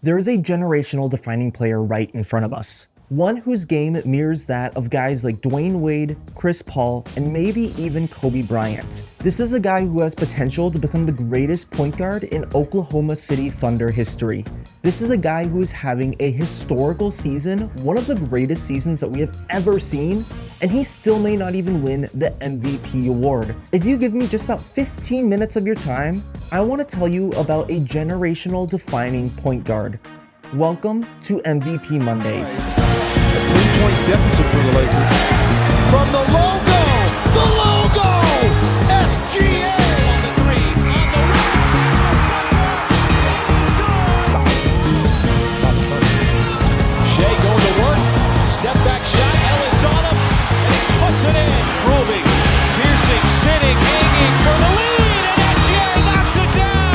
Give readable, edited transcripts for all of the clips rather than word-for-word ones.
There is a generational defining player right in front of us. One whose game mirrors that of guys like Dwayne Wade, Chris Paul, and maybe even Kobe Bryant. This is a guy who has potential to become the greatest point guard in Oklahoma City Thunder history. This is a guy who is having a historical season, one of the greatest seasons that we have ever seen, and he still may not even win the MVP award. If you give me just about 15 minutes of your time, I want to tell you about a generational defining point guard. Welcome to MVP Mondays. A 3-point deficit for the Lakers. From the logo, SGA on the three, on the right. Shai going to work, step back shot, Ellis on him, and he puts it in. Grooving, piercing, spinning, hanging for the lead, and SGA knocks it down.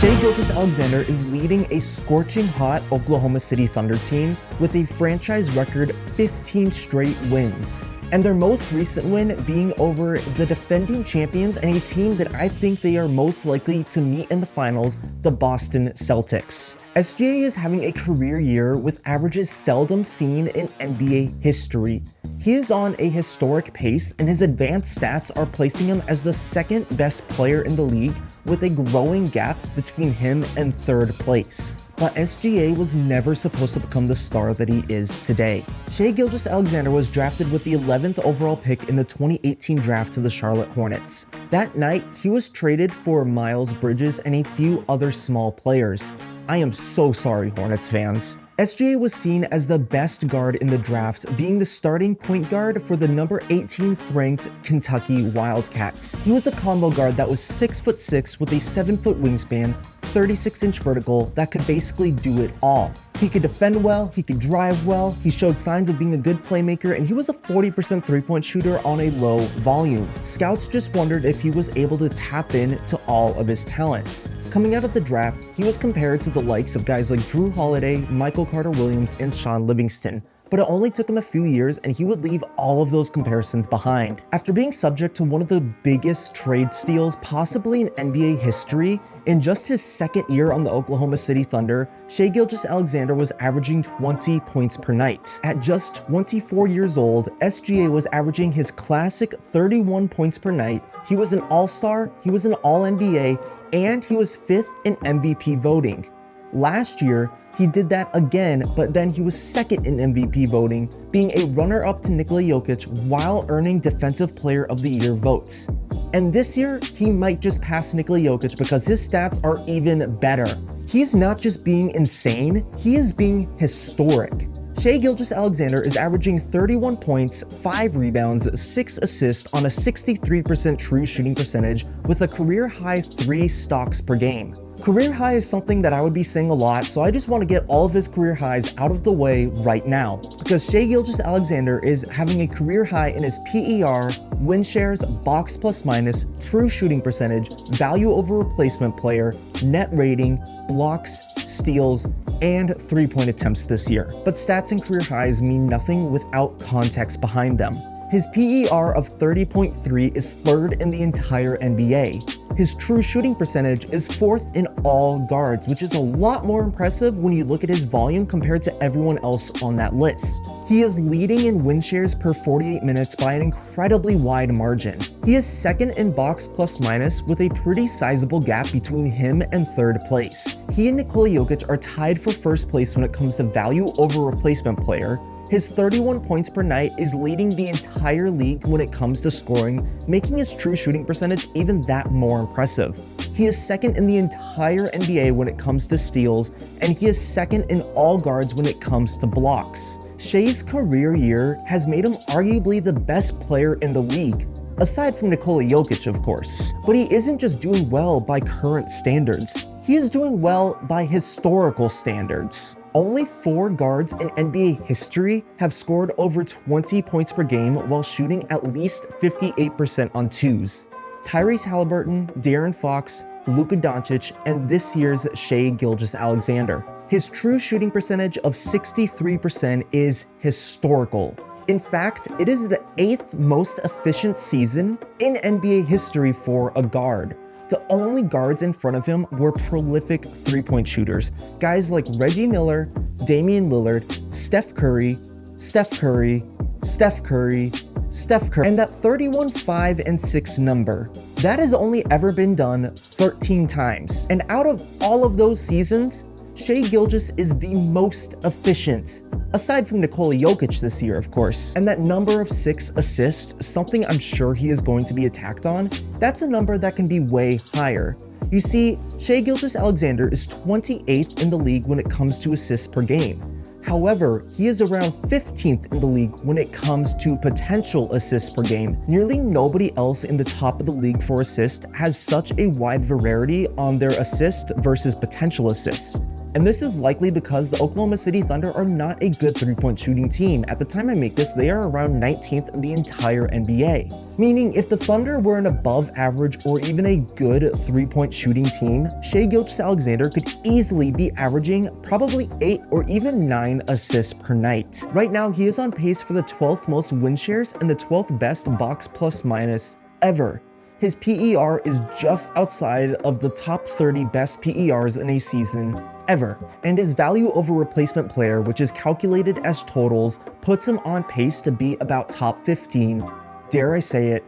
Shai Gilgeous-Alexander is leading a scorching hot Oklahoma City Thunder team with a franchise record 15 straight wins, and their most recent win being over the defending champions and a team that I think they are most likely to meet in the finals, the Boston Celtics. SGA is having a career year with averages seldom seen in NBA history. He is on a historic pace, and his advanced stats are placing him as the second best player in the league, with a growing gap between him and third place. But SGA was never supposed to become the star that he is today. Shai Gilgeous-Alexander was drafted with the 11th overall pick in the 2018 draft to the Charlotte Hornets. That night, he was traded for Miles Bridges and a few other small players. I am so sorry, Hornets fans. SGA was seen as the best guard in the draft, being the starting point guard for the number 18th ranked Kentucky Wildcats. He was a combo guard that was 6'6" with a 7-foot wingspan, 36-inch vertical that could basically do it all. He could defend well, he could drive well, he showed signs of being a good playmaker, and he was a 40% three-point shooter on a low volume. Scouts just wondered if he was able to tap into all of his talents. Coming out of the draft, he was compared to the likes of guys like Drew Holiday, Michael Carter-Williams, and Sean Livingston. But it only took him a few years and he would leave all of those comparisons behind. After being subject to one of the biggest trade steals possibly in NBA history, in just his second year on the Oklahoma City Thunder, Shai Gilgeous-Alexander was averaging 20 points per night. At just 24 years old, SGA was averaging his classic 31 points per night. He was an All-Star, he was an All-NBA, and he was 5th in MVP voting. Last year, he did that again, but then he was 2nd in MVP voting, being a runner-up to Nikola Jokic while earning Defensive Player of the Year votes. And this year, he might just pass Nikola Jokic because his stats are even better. He's not just being insane, he is being historic. Shai Gilgeous-Alexander is averaging 31 points, 5 rebounds, 6 assists on a 63% true shooting percentage with a career-high 3 stocks per game. Career high is something that I would be saying a lot, so I just want to get all of his career highs out of the way right now. Because Shai Gilgeous-Alexander is having a career high in his PER, win shares, box plus minus, true shooting percentage, value over replacement player, net rating, blocks, steals, and 3-point attempts this year. But stats and career highs mean nothing without context behind them. His PER of 30.3 is 3rd in the entire NBA. His true shooting percentage is 4th in all guards, which is a lot more impressive when you look at his volume compared to everyone else on that list. He is leading in win shares per 48 minutes by an incredibly wide margin. He is 2nd in box plus minus with a pretty sizable gap between him and 3rd place. He and Nikola Jokic are tied for 1st place when it comes to value over replacement player. His 31 points per night is leading the entire league when it comes to scoring, making his true shooting percentage even that more impressive. He is 2nd in the entire NBA when it comes to steals, and he is 2nd in all guards when it comes to blocks. Shai's career year has made him arguably the best player in the league, aside from Nikola Jokic, of course. But he isn't just doing well by current standards. He is doing well by historical standards. Only 4 guards in NBA history have scored over 20 points per game while shooting at least 58% on twos. Tyrese Halliburton, De'Aaron Fox, Luka Doncic, and this year's Shai Gilgeous-Alexander. His true shooting percentage of 63% is historical. In fact, it is the 8th most efficient season in NBA history for a guard. the only guards in front of him were prolific three-point shooters. Guys like Reggie Miller, Damian Lillard, Steph Curry, Steph Curry, Steph Curry, Steph Curry, and that 31, 5, and 6 number. That has only ever been done 13 times. And out of all of those seasons, Shai Gilgeous is the most efficient. Aside from Nikola Jokic this year, of course. And that number of 6 assists, something I'm sure he is going to be attacked on, that's a number that can be way higher. You see, Shai Gilgeous-Alexander is 28th in the league when it comes to assists per game. However, he is around 15th in the league when it comes to potential assists per game. Nearly nobody else in the top of the league for assists has such a wide variety on their assist versus potential assists. And this is likely because the Oklahoma City Thunder are not a good three-point shooting team. At the time I make this, they are around 19th in the entire NBA. Meaning, if the Thunder were an above average or even a good three-point shooting team, Shai Gilgeous-Alexander could easily be averaging probably 8 or even 9 assists per night. Right now, he is on pace for the 12th most win shares and the 12th best box plus minus ever. His PER is just outside of the top 30 best PERs in a season ever. And his value over replacement player, which is calculated as totals, puts him on pace to be about top 15, dare I say it,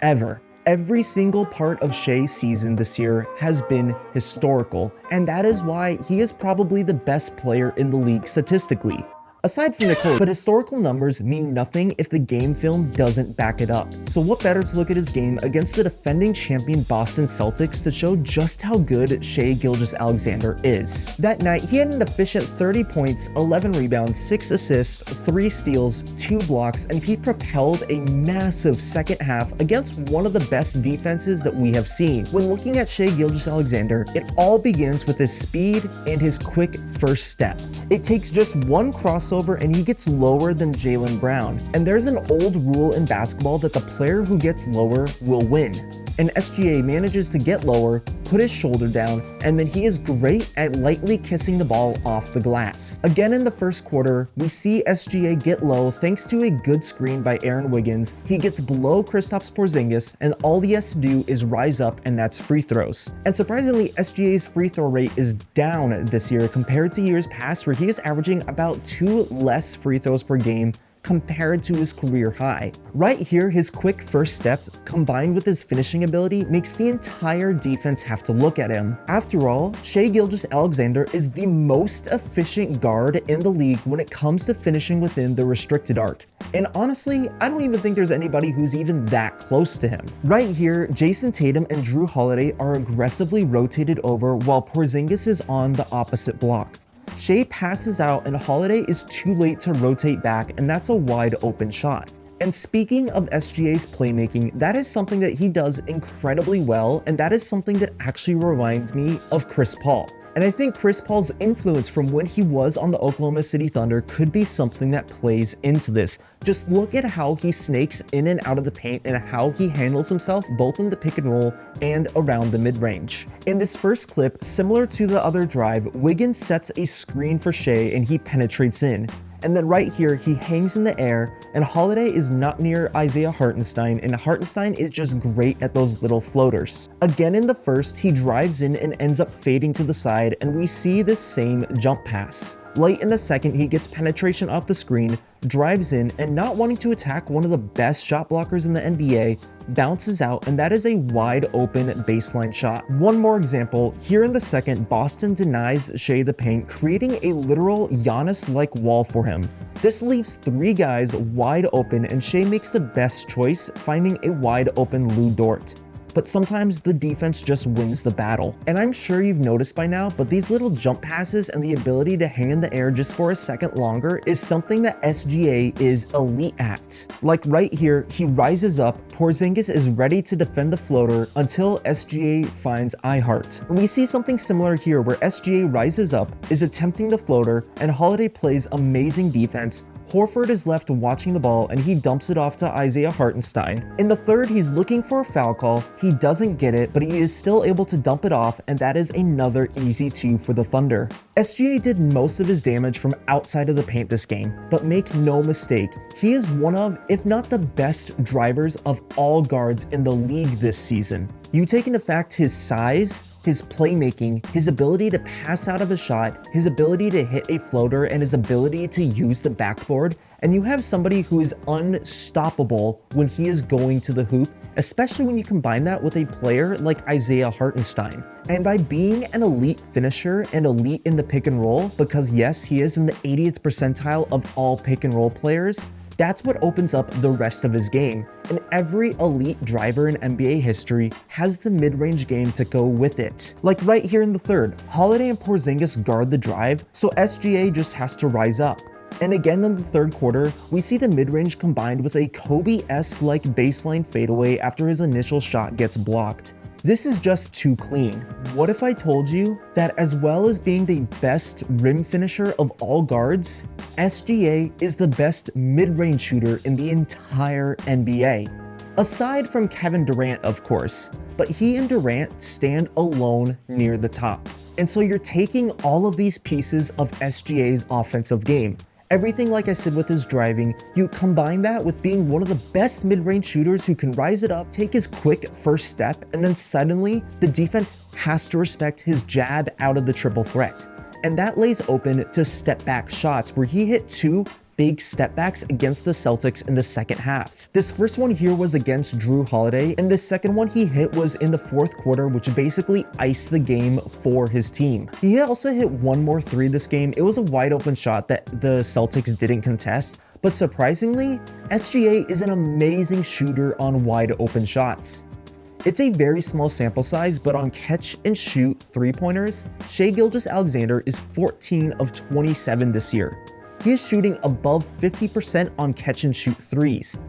ever. Every single part of Shai's season this year has been historical, and that is why he is probably the best player in the league statistically. Aside from Nikola, but historical numbers mean nothing if the game film doesn't back it up. So what better to look at his game against the defending champion Boston Celtics to show just how good Shai Gilgeous-Alexander is. That night, he had an efficient 30 points, 11 rebounds, 6 assists, 3 steals, 2 blocks, and he propelled a massive second half against one of the best defenses that we have seen. When looking at Shai Gilgeous-Alexander, it all begins with his speed and his quick first step. It takes just one crossover and he gets lower than Jaylen Brown. And there's an old rule in basketball that the player who gets lower will win. And SGA manages to get lower, put his shoulder down, and then he is great at lightly kissing the ball off the glass. Again in the first quarter, we see SGA get low thanks to a good screen by Aaron Wiggins. He gets below Kristaps Porzingis, and all he has to do is rise up, and that's free throws. And surprisingly, SGA's free throw rate is down this year compared to years past where he is averaging about 2 less free throws per game compared to his career high. Right here, his quick first step combined with his finishing ability makes the entire defense have to look at him. After all, Shai Gilgeous-Alexander is the most efficient guard in the league when it comes to finishing within the restricted arc. And honestly, I don't even think there's anybody who's even that close to him. Right here, Jason Tatum and Drew Holiday are aggressively rotated over while Porzingis is on the opposite block. Shai passes out and Holiday is too late to rotate back, and that's a wide open shot. And speaking of SGA's playmaking, that is something that he does incredibly well, and that is something that actually reminds me of Chris Paul. And I think Chris Paul's influence from when he was on the Oklahoma City Thunder could be something that plays into this. Just look at how he snakes in and out of the paint and how he handles himself both in the pick and roll and around the mid-range. In this first clip, similar to the other drive, Wiggins sets a screen for Shai and he penetrates in. And then right here, he hangs in the air, and Holiday is not near Isaiah Hartenstein, and Hartenstein is just great at those little floaters. Again in the first, he drives in and ends up fading to the side, and we see this same jump pass. Late in the second, he gets penetration off the screen, drives in, and not wanting to attack one of the best shot blockers in the NBA, bounces out, and that is a wide open baseline shot. One more example, here in the second, Boston denies Shai the paint, creating a literal Giannis-like wall for him. This leaves 3 guys wide open, and Shai makes the best choice, finding a wide open Lou Dort. But sometimes the defense just wins the battle. And I'm sure you've noticed by now, but these little jump passes and the ability to hang in the air just for a second longer is something that SGA is elite at. Like right here, he rises up, Porzingis is ready to defend the floater until SGA finds iHeart. We see something similar here where SGA rises up, is attempting the floater, and Holiday plays amazing defense. Horford is left watching the ball and he dumps it off to Isaiah Hartenstein. In the third, he's looking for a foul call. He doesn't get it, but he is still able to dump it off, and that is another easy 2 for the Thunder. SGA did most of his damage from outside of the paint this game, but make no mistake, he is one of, if not the best drivers of all guards in the league this season. You take into fact his size, his playmaking, his ability to pass out of a shot, his ability to hit a floater, and his ability to use the backboard, and you have somebody who is unstoppable when he is going to the hoop, especially when you combine that with a player like Isaiah Hartenstein. And by being an elite finisher and elite in the pick and roll, because yes, he is in the 80th percentile of all pick and roll players, that's what opens up the rest of his game. And every elite driver in NBA history has the mid-range game to go with it. Like right here in the third, Holiday and Porzingis guard the drive, so SGA just has to rise up. And again in the third quarter, we see the mid-range combined with a Kobe-esque like baseline fadeaway after his initial shot gets blocked. This is just too clean. What if I told you that as well as being the best rim finisher of all guards, SGA is the best mid-range shooter in the entire NBA? Aside from Kevin Durant, of course, but he and Durant stand alone near the top. And so you're taking all of these pieces of SGA's offensive game. Everything, like I said, with his driving, you combine that with being one of the best mid-range shooters who can rise it up, take his quick first step, and then suddenly the defense has to respect his jab out of the triple threat. And that lays open to step back shots where he hit 2 big step backs against the Celtics in the second half. This first one here was against Jrue Holiday, and the second one he hit was in the fourth quarter, which basically iced the game for his team. He also hit one more 3 this game. It was a wide open shot that the Celtics didn't contest, but surprisingly, SGA is an amazing shooter on wide open shots. It's a very small sample size, but on catch and shoot 3-pointers, Shai Gilgeous-Alexander is 14 of 27 this year. He is shooting above 50% on catch and shoot 3s.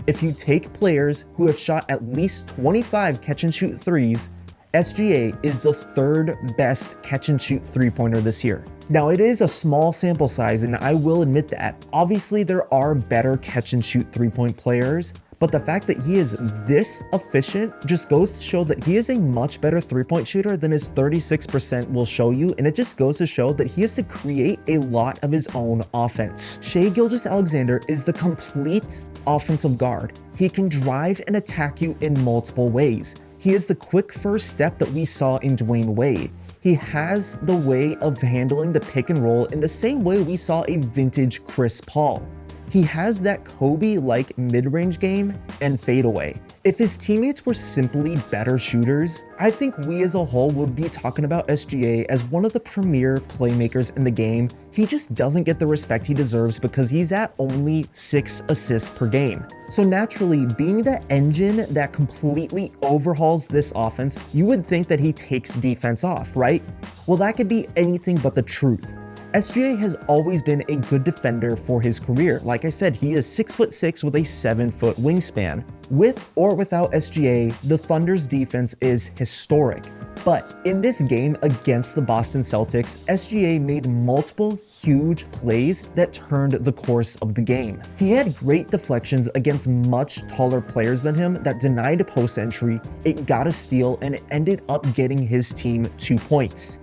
If you take players who have shot at least 25 catch and shoot 3s, SGA is the 3rd best catch and shoot 3-pointer this year. Now it is a small sample size, and I will admit that. Obviously there are better catch and shoot 3-point players, but the fact that he is this efficient just goes to show that he is a much better 3-point shooter than his 36% will show you, and it just goes to show that he has to create a lot of his own offense. Shai Gilgeous-Alexander is the complete offensive guard. He can drive and attack you in multiple ways. He is the quick first step that we saw in Dwayne Wade. He has the way of handling the pick and roll in the same way we saw a vintage Chris Paul. He has that Kobe-like mid-range game and fadeaway. If his teammates were simply better shooters, I think we as a whole would be talking about SGA as one of the premier playmakers in the game. He just doesn't get the respect he deserves because he's at only 6 assists per game. So naturally, being the engine that completely overhauls this offense, you would think that he takes defense off, right? Well, that could be anything but the truth. SGA has always been a good defender for his career. Like I said, he is 6'6" with a 7-foot wingspan. With or without SGA, the Thunder's defense is historic. But in this game against the Boston Celtics, SGA made multiple huge plays that turned the course of the game. He had great deflections against much taller players than him that denied post entry, it got a steal, and it ended up getting his team 2 points.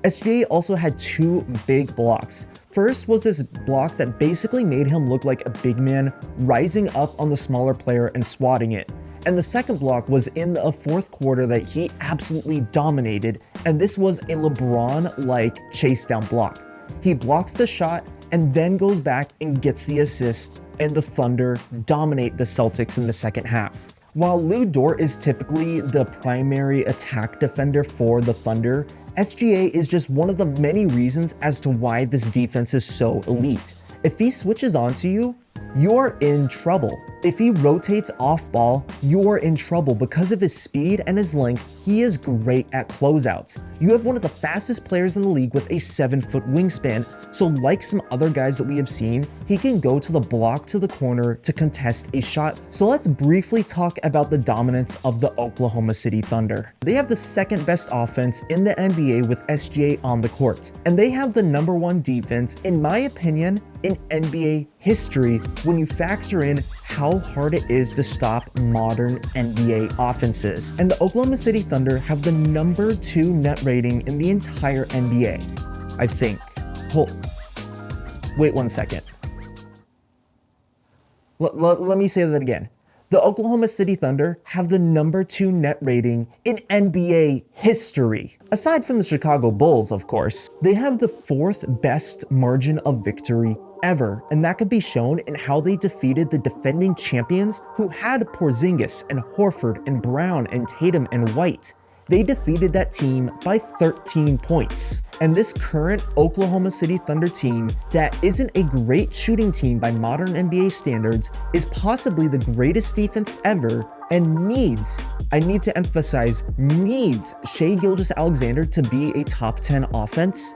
SGA also had 2 big blocks. First was this block that basically made him look like a big man rising up on the smaller player and swatting it. And the second block was in the fourth quarter that he absolutely dominated, and this was a LeBron-like chase down block. He blocks the shot and then goes back and gets the assist, and the Thunder dominate the Celtics in the second half. While Lou Dort is typically the primary attack defender for the Thunder, SGA is just one of the many reasons as to why this defense is so elite. If he switches onto you, you're in trouble. If he rotates off ball, you're in trouble because of his speed and his length. He is great at closeouts. You have one of the fastest players in the league with a 7-foot wingspan, so like some other guys that we have seen, he can go to the block to the corner to contest a shot. So let's briefly talk about the dominance of the Oklahoma City Thunder. They have the 2nd best offense in the NBA with SGA on the court, and they have the #1 defense, in my opinion, in NBA history when you factor in how hard it is to stop modern NBA offenses. And the Oklahoma City Thunder have the #2 net rating in the entire NBA, I think. Wait 1 second. Let me say that again. The Oklahoma City Thunder have the number 2 net rating in NBA history. Aside from the Chicago Bulls, of course, they have the 4th best margin of victory ever, and that could be shown in how they defeated the defending champions who had Porzingis and Horford and Brown and Tatum and White. They defeated that team by 13 points. And this current Oklahoma City Thunder team that isn't a great shooting team by modern NBA standards is possibly the greatest defense ever and needs, I need to emphasize, needs Shai Gilgeous-Alexander to be a top 10 offense.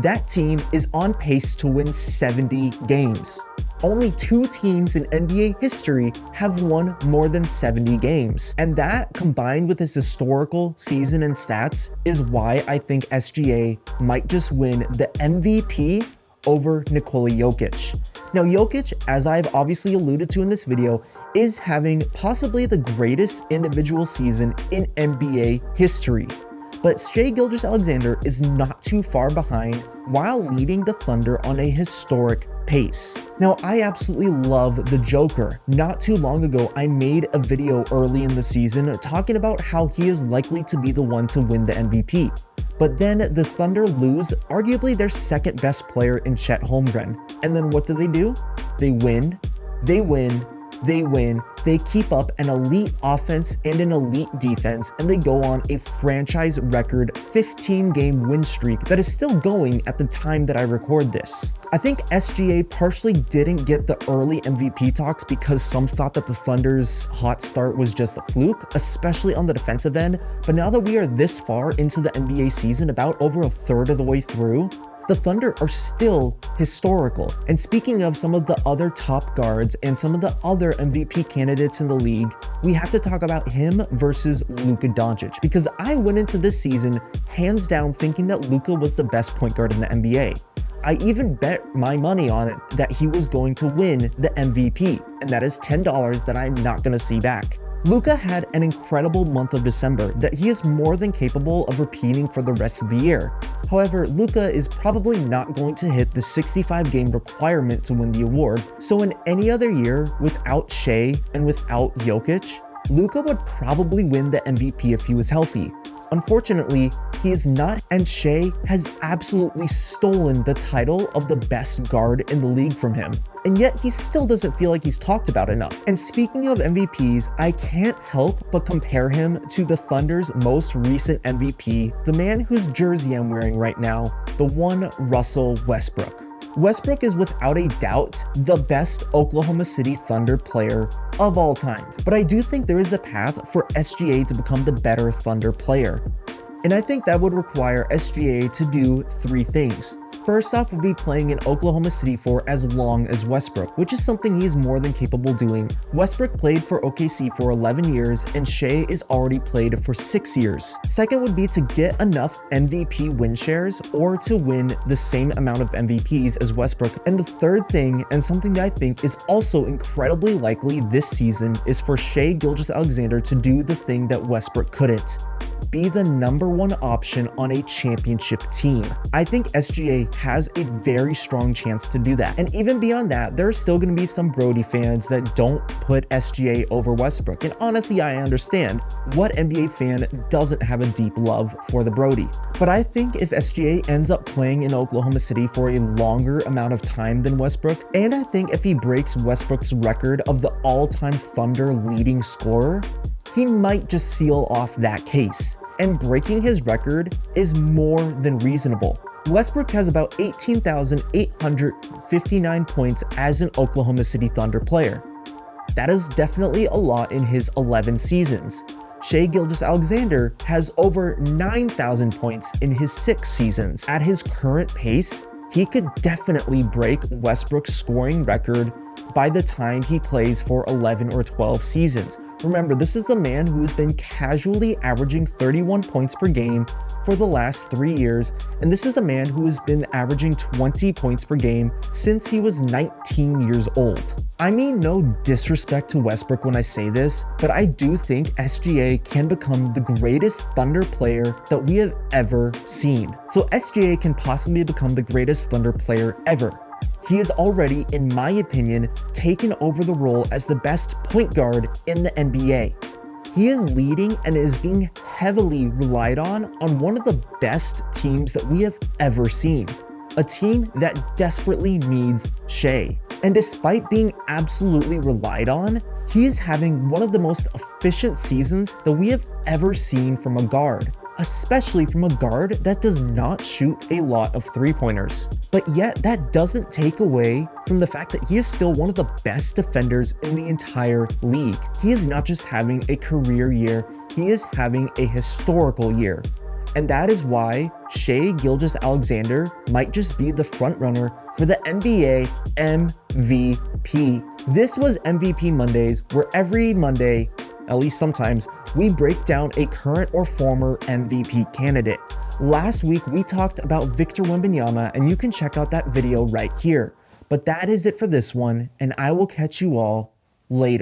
That team is on pace to win 70 games. Only 2 teams in NBA history have won more than 70 games. And that, combined with his historical season and stats, is why I think SGA might just win the MVP over Nikola Jokic. Now, Jokic, as I've obviously alluded to in this video, is having possibly the greatest individual season in NBA history. But Shai Gilgeous-Alexander is not too far behind while leading the Thunder on a historic pace. Now, I absolutely love the Joker. Not too long ago, I made a video early in the season talking about how he is likely to be the one to win the MVP. But then the Thunder lose arguably their 2nd best player in Chet Holmgren. And then what do? They win, they keep up an elite offense and an elite defense, and they go on a franchise record 15-game win streak that is still going at the time that I record this. I think SGA partially didn't get the early MVP talks because some thought that the Thunder's hot start was just a fluke, especially on the defensive end, but now that we are this far into the NBA season, about over a third of the way through, the Thunder are still historical. And speaking of some of the other top guards and some of the other MVP candidates in the league, we have to talk about him versus Luka Doncic, because I went into this season hands down thinking that Luka was the best point guard in the NBA. I even bet my money on it that he was going to win the MVP, and that is $10 that I'm not going to see back. Luka had an incredible month of December that he is more than capable of repeating for the rest of the year. However, Luka is probably not going to hit the 65-game requirement to win the award, so in any other year without Shai and without Jokic, Luka would probably win the MVP if he was healthy. Unfortunately, he is not, and Shai has absolutely stolen the title of the best guard in the league from him. And yet he still doesn't feel like he's talked about enough. And speaking of MVPs, I can't help but compare him to the Thunder's most recent MVP, the man whose jersey I'm wearing right now, the one Russell Westbrook. Westbrook is without a doubt the best Oklahoma City Thunder player of all time, but I do think there is the path for SGA to become the better Thunder player. And I think that would require SGA to do 3 things. First off would be playing in Oklahoma City for as long as Westbrook, which is something he is more than capable doing. Westbrook played for OKC for 11 years and Shai is already played for 6 years. Second would be to get enough MVP win shares or to win the same amount of MVPs as Westbrook. And the third thing, and something that I think is also incredibly likely this season, is for Shai Gilgeous-Alexander to do the thing that Westbrook couldn't. Be the number 1 option on a championship team. I think SGA has a very strong chance to do that. And even beyond that, there are still going to be some Brody fans that don't put SGA over Westbrook. And honestly, I understand. What NBA fan doesn't have a deep love for the Brody? But I think if SGA ends up playing in Oklahoma City for a longer amount of time than Westbrook, and I think if he breaks Westbrook's record of the all-time Thunder leading scorer, he might just seal off that case. And breaking his record is more than reasonable. Westbrook has about 18,859 points as an Oklahoma City Thunder player. That is definitely a lot in his 11 seasons. Shai Gilgeous-Alexander has over 9,000 points in his 6 seasons. At his current pace, he could definitely break Westbrook's scoring record by the time he plays for 11 or 12 seasons. Remember, this is a man who has been casually averaging 31 points per game for the last 3 years, and this is a man who has been averaging 20 points per game since he was 19 years old. I mean no disrespect to Westbrook when I say this, but I do think SGA can become the greatest Thunder player that we have ever seen. So SGA can possibly become the greatest Thunder player ever. He is already, in my opinion, taken over the role as the best point guard in the NBA. He is leading and is being heavily relied on one of the best teams that we have ever seen. A team that desperately needs Shai. And despite being absolutely relied on, he is having one of the most efficient seasons that we have ever seen from a guard, especially from a guard that does not shoot a lot of three-pointers. But yet that doesn't take away from the fact that he is still one of the best defenders in the entire league. He is not just having a career year, he is having a historical year. And that is why Shai Gilgeous-Alexander might just be the front runner for the NBA MVP. This was MVP Mondays, where every Monday, at least sometimes, we break down a current or former MVP candidate. Last week, we talked about Victor Wembanyama, and you can check out that video right here. But that is it for this one, and I will catch you all later.